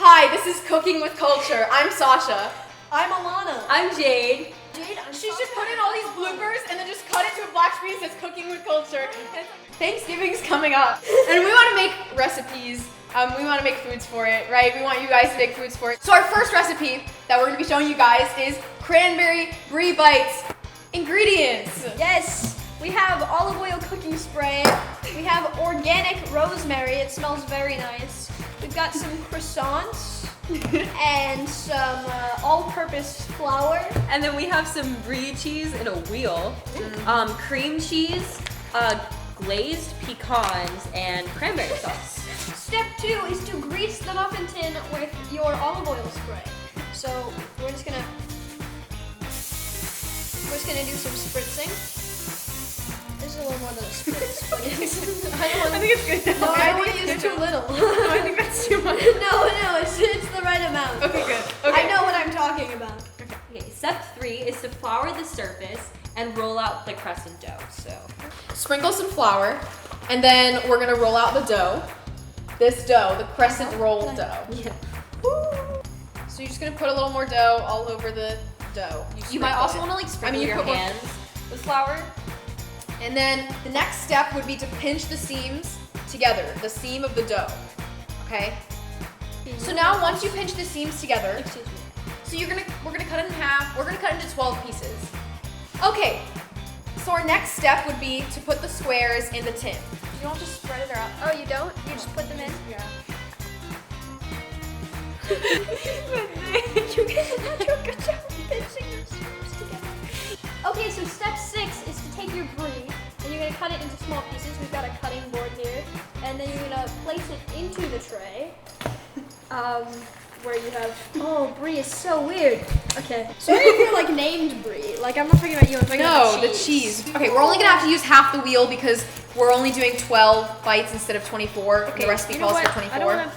Hi, this is Cooking with Culture. I'm Sasha. I'm Alana. I'm Jade. She's just put in all these bloopers and then just cut it to a black screen that says Cooking with Culture. Thanksgiving's coming up, and we want to make recipes. We want to make foods for it, right? We want you guys to make foods for it. So our first recipe that we're going to be showing you guys is cranberry brie bites. Ingredients. Yes, we have olive oil cooking spray. We have organic rosemary. It smells very nice. We've got some croissants and some all-purpose flour. And then we have some brie cheese in a wheel, cream cheese, glazed pecans, and cranberry sauce. Step 2 is to grease the muffin tin with your olive oil spray. So we're just gonna do some spritzing. This is a little more than a spritz, but I think it's good. No, I don't want to use too little. No, I think that's too much. No, it's the right amount. Okay, good. Okay. I know what I'm talking about. Okay, step 3 is to flour the surface and roll out the crescent dough. So Sprinkle some flour, and then we're gonna roll out the dough. This dough, the crescent roll dough. yeah. So you're just gonna put a little more dough all over the dough. You might also want to like sprinkle your put more- hands with flour. And then the next step would be to pinch the seams together, the seam of the dough. Okay? So now once you pinch the seams together, Excuse me. so we're gonna cut it in half. We're gonna cut it into 12 pieces. Okay. So our next step would be to put the squares in the tin. You don't just spread it out. Oh, you don't? You just put them in? Yeah. You guys are not doing a good job pinching your seams together. Okay, so step 6 is to take your brie and you're gonna cut it into small pieces. We've got a cutting board here, and then you're gonna place it into the tray. Where you have brie is so weird. Okay. Sorry if you're like named Brie. Like I'm not talking about you. I'm talking about No, the cheese. Okay, we're only gonna have to use half the wheel because we're only doing 12 bites instead of 24. Okay, The recipe you know calls for what? I 24. don't wanna-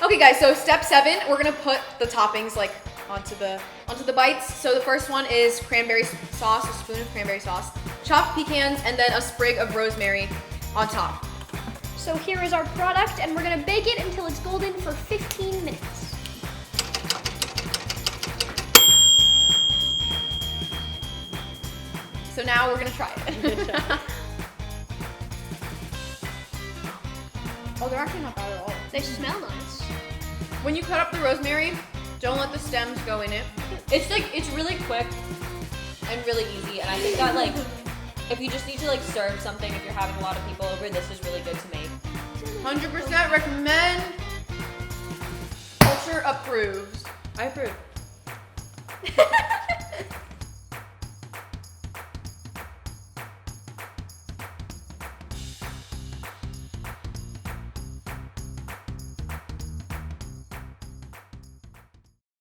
Okay, guys. So step 7, we're gonna put the toppings like onto the bites. So the first one is cranberry sauce, a spoon of cranberry sauce, chopped pecans, and then a sprig of rosemary on top. So here is our product, and we're gonna bake it until it's golden for 15 minutes. So now we're gonna try it. Oh, they're actually not bad at all. They smell nice. When you cut up the rosemary, don't let the stems go in it. It's really quick and really easy, and I think that like if you just need to like serve something, if you're having a lot of people over, this is really good to make. 100% recommend. Culture approves. I approve.